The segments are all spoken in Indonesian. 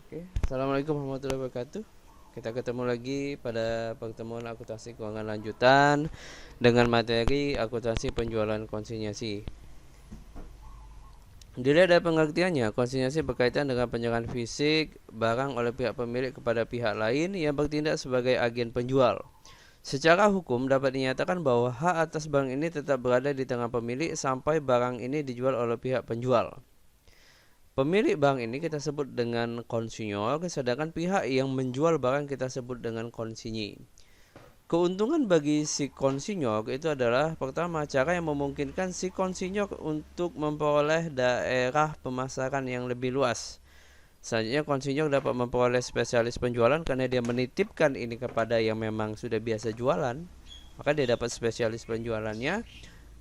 Oke, Assalamualaikum warahmatullahi wabarakatuh. Kita ketemu lagi pada pertemuan akuntansi keuangan lanjutan dengan materi akuntansi penjualan konsinyasi. Dilihat dari pengertiannya, konsinyasi berkaitan dengan penyerahan fisik barang oleh pihak pemilik kepada pihak lain yang bertindak sebagai agen penjual. Secara hukum dapat dinyatakan bahwa hak atas barang ini tetap berada di tangan pemilik sampai barang ini dijual oleh pihak penjual. Pemilik bank ini kita sebut dengan konsinyor, sedangkan pihak yang menjual barang kita sebut dengan konsinyi. Keuntungan bagi si konsinyor itu adalah pertama, cara yang memungkinkan si konsinyor untuk memperoleh daerah pemasaran yang lebih luas. Selanjutnya konsinyor dapat memperoleh spesialis penjualan karena dia menitipkan ini kepada yang memang sudah biasa jualan, maka dia dapat spesialis penjualannya.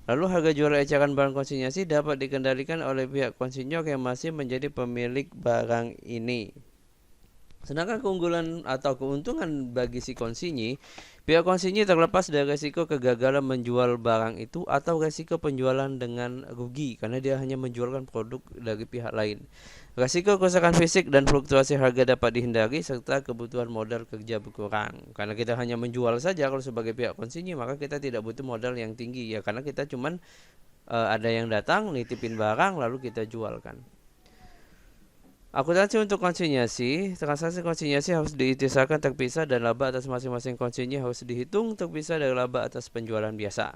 Lalu harga jual eceran barang konsinyasi dapat dikendalikan oleh pihak konsinyor yang masih menjadi pemilik barang ini. Sedangkan keunggulan atau keuntungan bagi si konsinyi, pihak konsinyi terlepas dari resiko kegagalan menjual barang itu atau resiko penjualan dengan rugi karena dia hanya menjualkan produk dari pihak lain. Resiko kerusakan fisik dan fluktuasi harga dapat dihindari serta kebutuhan modal kerja berkurang. Karena kita hanya menjual saja kalau sebagai pihak konsinyi, maka kita tidak butuh modal yang tinggi ya karena kita cuman ada yang datang nitipin barang lalu kita jualkan. Akuntansi untuk konsinyasi, transaksi konsinyasi harus diitisahkan terpisah dan laba atas masing-masing konsinyi harus dihitung terpisah dari laba atas penjualan biasa.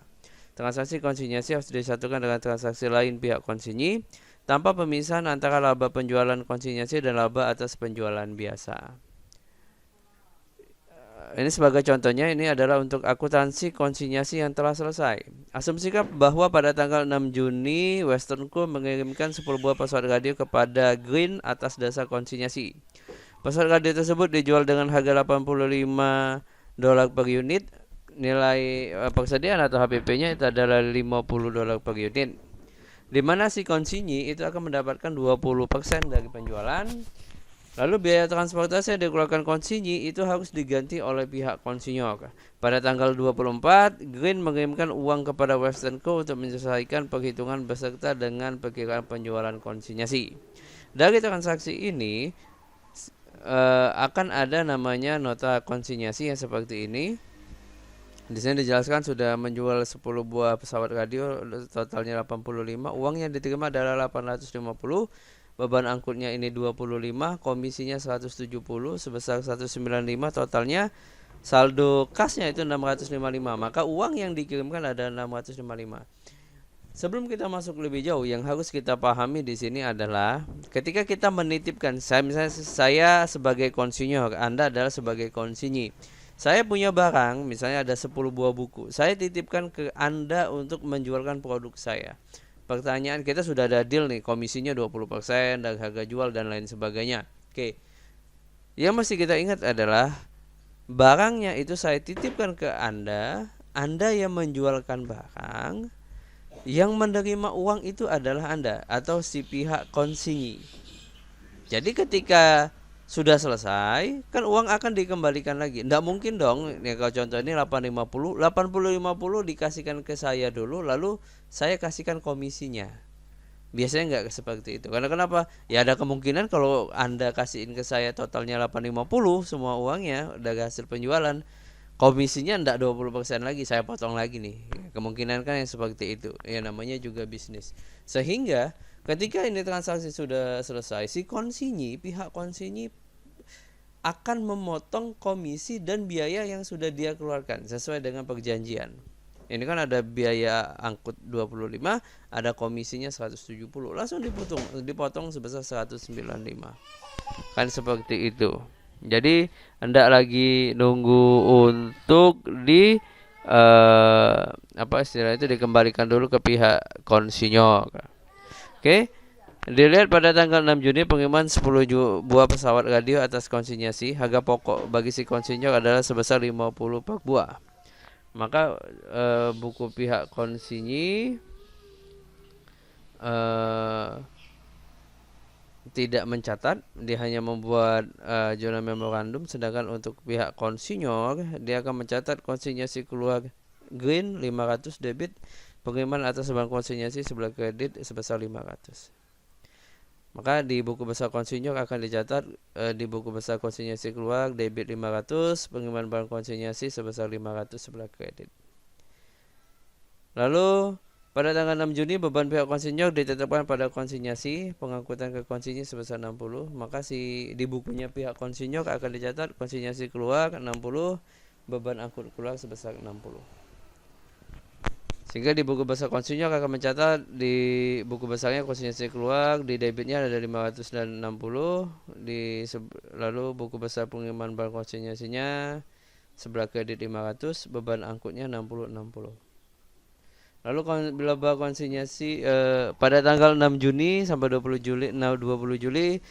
Transaksi konsinyasi harus disatukan dengan transaksi lain pihak konsinyi tanpa pemisahan antara laba penjualan konsinyasi dan laba atas penjualan biasa. Ini sebagai contohnya, ini adalah untuk akuntansi konsinyasi yang telah selesai. Asumsikan bahwa pada tanggal 6 Juni Western Co mengirimkan 10 buah pesawat radio kepada Green atas dasar konsinyasi. Pesawat radio tersebut dijual dengan harga $85 per unit. Nilai persediaan atau HPP-nya itu adalah $50 per unit. Di mana si konsinyi itu akan mendapatkan 20% dari penjualan. Lalu biaya transportasi yang dikeluarkan konsinyi itu harus diganti oleh pihak konsinyor. Pada tanggal 24, Green mengirimkan uang kepada Western Co untuk menyelesaikan perhitungan beserta dengan perkiraan penjualan konsinyasi. Dari transaksi ini akan ada namanya nota konsinyasi yang seperti ini. Di sini dijelaskan sudah menjual 10 buah pesawat radio, totalnya 85, uang yang diterima adalah 850, beban angkutnya ini 25, komisinya 170 sebesar 195, totalnya saldo kasnya itu 655. Maka uang yang dikirimkan ada 655. Sebelum kita masuk lebih jauh, yang harus kita pahami di sini adalah ketika kita menitipkan, saya sebagai konsinyor, Anda adalah sebagai konsinyi. Saya punya barang, misalnya ada 10 buah buku. Saya titipkan ke Anda untuk menjualkan produk saya. Pertanyaan, kita sudah ada deal nih, komisinya 20% dari harga jual dan lain sebagainya. Oke. Yang mesti kita ingat adalah barangnya itu saya titipkan ke Anda yang menjualkan barang, yang menerima uang itu adalah Anda atau si pihak konsinyi. Jadi ketika sudah selesai, kan uang akan dikembalikan lagi. Tidak mungkin dong, ya kalau contoh ini 850, 80-50 dikasihkan ke saya dulu, lalu saya kasihkan komisinya. Biasanya nggak seperti itu. Karena kenapa? Ya ada kemungkinan kalau Anda kasihin ke saya totalnya 850 semua uangnya dari hasil penjualan, komisinya enggak 20% lagi, saya potong lagi nih. Kemungkinan kan yang seperti itu. Ya namanya juga bisnis. Sehingga ketika ini transaksi sudah selesai, si konsinyi, pihak konsinyi akan memotong komisi dan biaya yang sudah dia keluarkan sesuai dengan perjanjian. Ini kan ada biaya angkut 25, ada komisinya 170. Langsung dipotong sebesar 195. Kan seperti itu. Jadi hendak lagi nunggu untuk di apa istilah itu dikembalikan dulu ke pihak konsinyor. Oke. Dilihat pada tanggal 6 Juni pengiriman 10 buah pesawat radio atas konsinyasi. Harga pokok bagi si konsinyor adalah sebesar 50 per buah. Maka buku pihak konsinyi tidak mencatat, dia hanya membuat jurnal memorandum, sedangkan untuk pihak konsinyor dia akan mencatat konsinyasi keluar Green 500 debit, pengiriman atas bank konsinyasi sebelah kredit sebesar 500. Maka di buku besar konsinyor akan dicatat di buku besar konsinyasi keluar debit 500, pengiriman barang konsinyasi sebesar 500 sebelah kredit. Lalu pada tanggal 6 Juni beban pihak konsinyor ditetapkan pada konsinyasi pengangkutan ke konsinyi sebesar 60. Maka di bukunya pihak konsinyor akan dicatat konsinyasi keluar 60, beban angkut keluar sebesar 60. Sehingga di buku besar konsinyor akan mencatat di buku besarnya konsinyasi keluar, di debitnya ada 500 dan 60, lalu buku besar pengiriman barang konsinyasinya sebelah kredit 500, beban angkutnya 60. Lalu laba konsinyasi pada tanggal 6 Juni sampai 20 Juli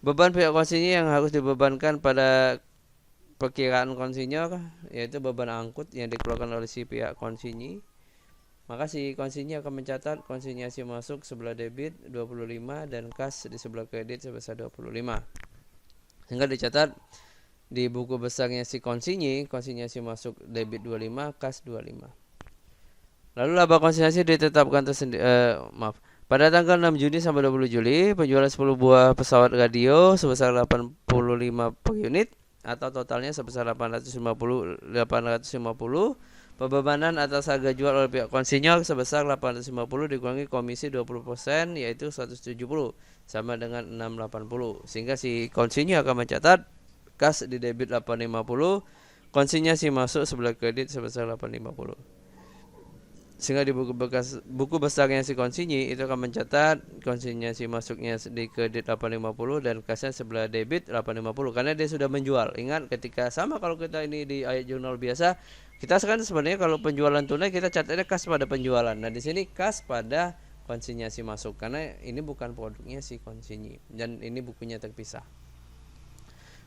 beban pihak konsinyi yang harus dibebankan pada perkiraan konsinyor yaitu beban angkut yang dikeluarkan oleh si pihak konsinyi. Maka si konsinyi akan mencatat konsinyasi masuk sebelah debit 25 dan kas di sebelah kredit sebesar 25. Sehingga dicatat di buku besarnya si konsinyasi masuk debit 25, kas 25. Lalu laba konsinyasi ditetapkan pada tanggal 6 Juni sampai 20 Juli penjualan 10 buah pesawat radio sebesar 85 per unit atau totalnya sebesar 850, pembebanan atas harga jual oleh pihak konsinyor sebesar 850 dikurangi komisi 20% yaitu 170 sama dengan 680, sehingga si konsinyor akan mencatat kas di debit 850, konsinyasi masuk sebelah kredit sebesar 850. Sehingga di buku besarnya si konsinyi itu akan mencatat konsinyasi masuknya di kredit 850 dan kasnya sebelah debit 850 karena dia sudah menjual. Ingat ketika sama kalau kita ini di ayat jurnal biasa, kita sekarang sebenarnya kalau penjualan tunai kita catatnya kas pada penjualan. Nah, di sini kas pada konsinyasi masuk karena ini bukan produknya si konsinyi dan ini bukunya terpisah.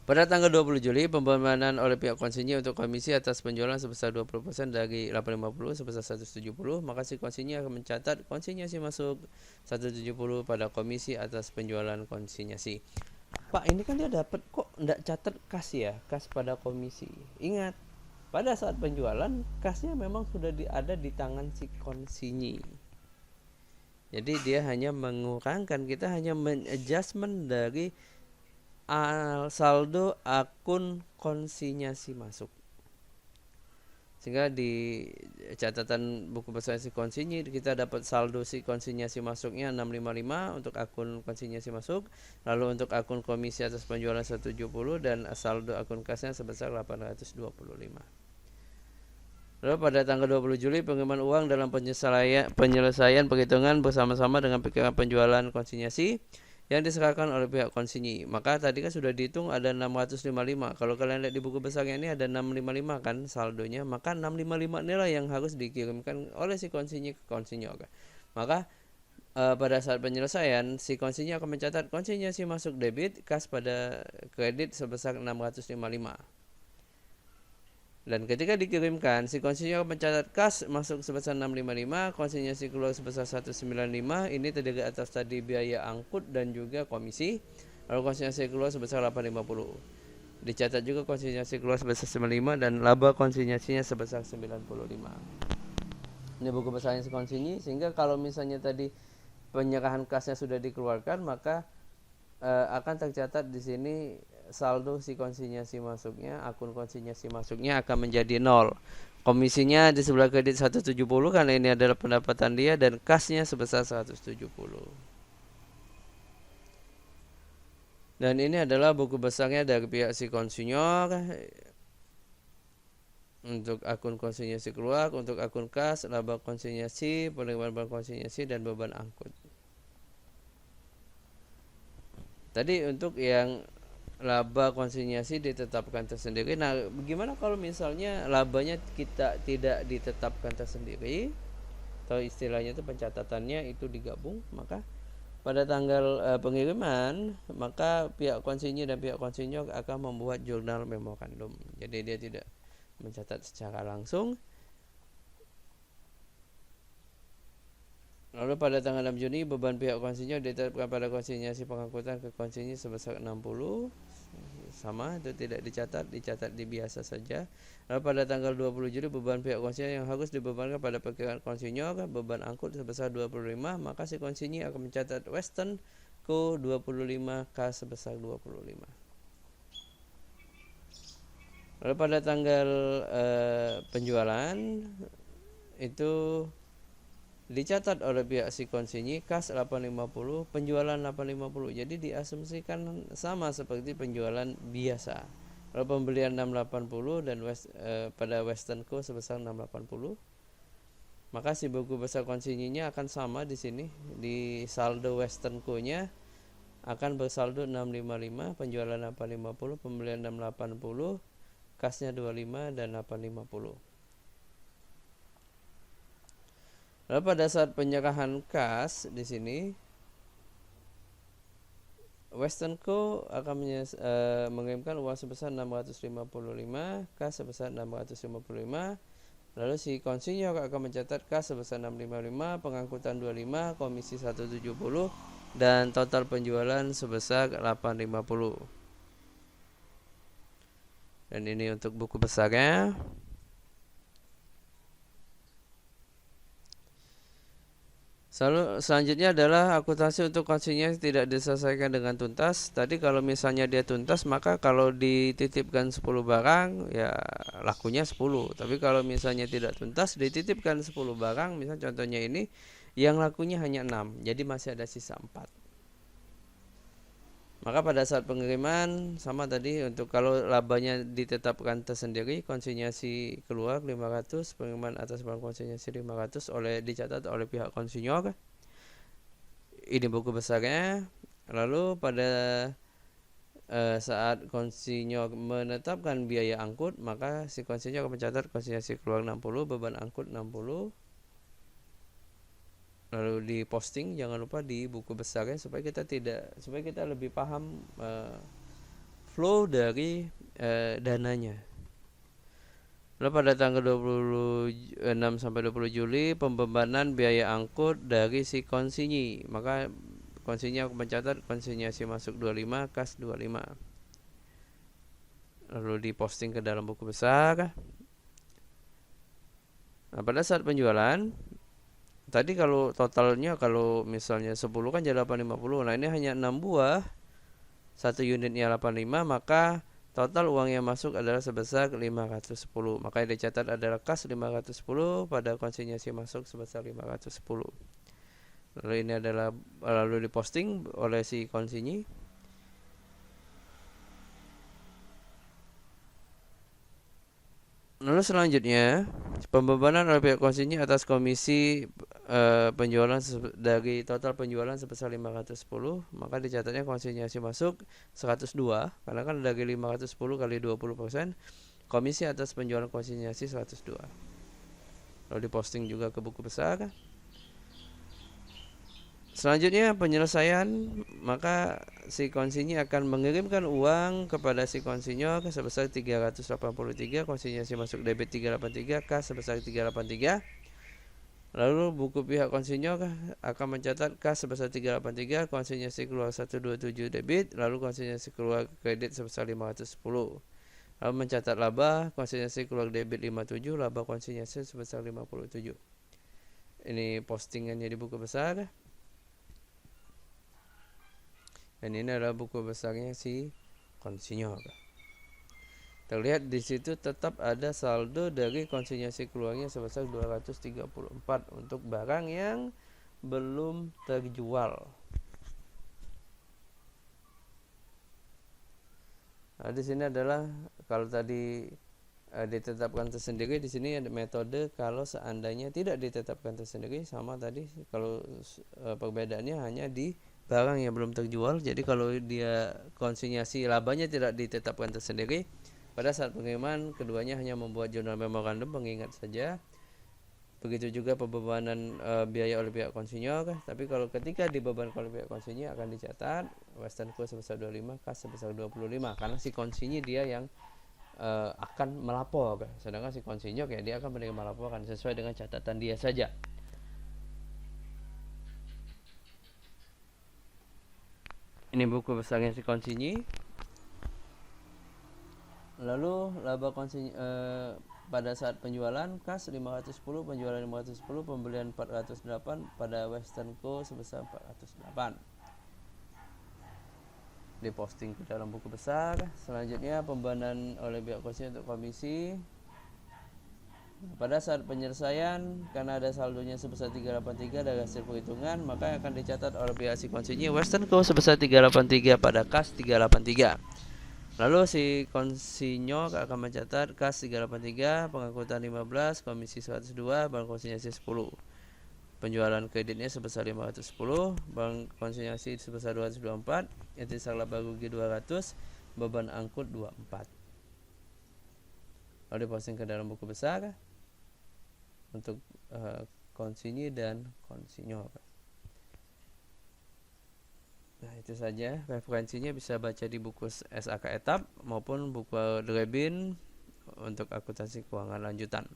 Pada tanggal 20 Juli, pembebanan oleh pihak konsinyi untuk komisi atas penjualan sebesar 20% dari 850 sebesar 170, maka si konsinyi akan mencatat konsinyasi masuk 170 pada komisi atas penjualan konsinyasi. Pak, ini kan dia dapat kok enggak catat kas ya, kas pada komisi. Ingat, pada saat penjualan kasnya memang sudah ada di tangan si konsinyi. Jadi dia hanya mengurangkan, kita hanya mengadjustment dari saldo akun konsinyasi masuk. Sehingga di catatan buku besar si konsinyi kita dapat saldo si konsinyasi masuknya 655 untuk akun konsinyasi masuk, lalu untuk akun komisi atas penjualan 170 dan saldo akun kasnya sebesar 825. Lalu pada tanggal 20 Juli pengiriman uang dalam penyelesaian perhitungan bersama-sama dengan perkiraan penjualan konsinyasi yang diserahkan oleh pihak konsinyi. Maka tadi kan sudah dihitung ada 655. Kalau kalian lihat di buku besarnya ini ada 655 kan saldonya. Maka 655 inilah yang harus dikirimkan oleh si konsinyi ke konsinyor. Maka pada saat penyelesaian si konsinyi akan mencatat konsinyasi masuk debit, kas pada kredit sebesar 655. Dan ketika dikirimkan, si konsinyor mencatat kas masuk sebesar 655, konsinyasi keluar sebesar 195. Ini terdiri atas tadi biaya angkut dan juga komisi. Lalu konsinyasi keluar sebesar 850. Dicatat juga konsinyasi keluar sebesar 95 dan laba konsinyasinya sebesar 95. Ini buku besarnya si konsinyi, sehingga kalau misalnya tadi penyerahan kasnya sudah dikeluarkan, maka akan tercatat di sini saldo si konsinyasi masuknya, akun konsinyasi masuknya akan menjadi 0. Komisinya di sebelah kredit 170 karena ini adalah pendapatan dia dan kasnya sebesar 170. Dan ini adalah buku besarnya dari pihak si konsinyor untuk akun konsinyasi keluar, untuk akun kas, laba konsinyasi, penerimaan barang konsinyasi dan beban angkut. Tadi untuk yang laba konsinyasi ditetapkan tersendiri. Nah, bagaimana kalau misalnya labanya kita tidak ditetapkan tersendiri, atau istilahnya itu pencatatannya itu digabung, maka pada tanggal pengiriman, maka pihak konsinyi dan pihak konsinyor akan membuat jurnal memorandum. Jadi dia tidak mencatat secara langsung. Lalu pada tanggal 6 Juni beban pihak konsinyor ditetapkan pada konsinyasi pengangkutan ke konsinyi sebesar 60. Sama, itu tidak dicatat di biasa saja. Lalu pada tanggal 20 Juli beban pihak konsinyor yang harus dibebankan pada perkiraan konsinyor, beban angkut sebesar 25, maka si konsinyi akan mencatat Western Co 25, kas sebesar 25. Lalu pada tanggal penjualan itu dicatat oleh pihak si konsinyi kas 850, penjualan 850. Jadi diasumsikan sama seperti penjualan biasa. Lalu pembelian 680 dan pada Western Co sebesar 680. Maka si buku besar konsinyinya akan sama di sini. Di saldo Western Co-nya akan bersaldo 655, penjualan 850, pembelian 680, kasnya 25 dan 850. Lalu pada saat penyerahan kas di sini Western Co akan mengirimkan uang sebesar 655, kas sebesar 655. Lalu si konsinyur akan mencatat kas sebesar 655, pengangkutan 25, komisi 170 dan total penjualan sebesar 850. Dan ini untuk buku besarnya. Selanjutnya adalah akuntansi untuk konsinyasi tidak diselesaikan dengan tuntas. Tadi kalau misalnya dia tuntas, maka kalau dititipkan 10 barang ya lakunya 10. Tapi kalau misalnya tidak tuntas dititipkan 10 barang, misalnya contohnya ini yang lakunya hanya 6, jadi masih ada sisa 4. Maka pada saat pengiriman sama tadi, untuk kalau labanya ditetapkan tersendiri, konsinyasi keluar 500, pengiriman atas barang konsinyasi 500 dicatat oleh pihak konsinyur. Ini buku besarnya. Lalu pada saat konsinyur menetapkan biaya angkut, maka si konsinyur akan mencatat konsinyasi keluar 60, beban angkut 60. Lalu diposting, jangan lupa di buku besarnya supaya kita lebih paham flow dari dananya. Lalu pada tanggal 26 sampai 20 Juli pembebanan biaya angkut dari si konsinyi, maka konsinyi akan mencatat konsinyasi masuk 25, kas 25. Lalu diposting ke dalam buku besar. Nah, pada saat penjualan tadi kalau totalnya, kalau misalnya 10 kan jadi 850. Nah ini hanya 6 buah, 1 unitnya 85, maka total uang yang masuk adalah sebesar 510. Maka yang dicatat adalah kas 510 pada konsinyasi masuk sebesar 510. Lalu diposting oleh si konsinyi. Lalu selanjutnya pembebanan oleh pihak konsinyi atas komisi penjualan dari total penjualan sebesar 510, maka dicatatnya konsinyasi masuk 102 karena kan dari 510 kali 20%, komisi atas penjualan konsinyasi 102. Lalu diposting juga ke buku besar. Selanjutnya penyelesaian, maka si konsinyi akan mengirimkan uang kepada si konsinyur sebesar 383, konsinyasi masuk debit 383, kas sebesar 383. Lalu buku pihak konsinyur akan mencatat kas sebesar 383, konsinyasi keluar 127 debit, lalu konsinyasi keluar kredit sebesar 510. Lalu mencatat laba, konsinyasi keluar debit 57, laba konsinyasi sebesar 57. Ini postingannya di buku besar. Dan ini adalah buku besarnya si konsinyur. Terlihat di situ tetap ada saldo dari konsinyasi keluarnya sebesar 234 untuk barang yang belum terjual. Nah, di sini adalah kalau tadi ditetapkan tersendiri, di sini ada metode kalau seandainya tidak ditetapkan tersendiri, sama tadi kalau perbedaannya hanya di barang yang belum terjual. Jadi kalau dia konsinyasi labanya tidak ditetapkan tersendiri, pada saat pengiriman keduanya hanya membuat jurnal memorandum pengingat saja. Begitu juga pembebanan biaya oleh pihak konsinyur. Tapi kalau ketika dibebankan oleh pihak konsinyi akan dicatat Western Co sebesar 25, kas sebesar 25, karena si konsinyi dia yang akan melapor, sedangkan si konsinyur ya dia akan menerima laporan sesuai dengan catatan dia saja. Ini buku besarnya si konsinyi. Lalu laba konsinyi pada saat penjualan kas 510, penjualan 510, pembelian 408 pada Western Co sebesar 408. diposting ke dalam buku besar. Selanjutnya pembenahan oleh pihak konsi untuk komisi. Pada saat penyelesaian, karena ada saldonya sebesar 383 dari hasil perhitungan, maka akan dicatat oleh pihak si konsinyii Western Co sebesar 383 pada kas 383. Lalu si konsinyo akan mencatat kas 383, pengangkutan 15, komisi 102, bank konsinyasi 10. Penjualan kreditnya sebesar 510, bank konsinyasi sebesar 224, intisar laba rugi 200, beban angkut 24. Lalu diposting ke dalam buku besar untuk konsinyi dan konsinyo. Nah, itu saja. Referensinya bisa baca di buku SAK Etap maupun buku Drebin untuk akuntansi keuangan lanjutan.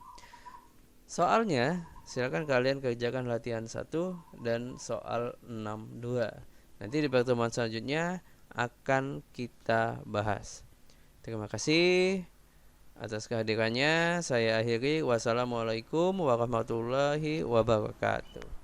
Soalnya, silakan kalian kerjakan latihan 1 dan soal 62. Nanti di pertemuan selanjutnya akan kita bahas. Terima kasih atas kehadirannya. Saya akhiri. Wassalamualaikum warahmatullahi wabarakatuh.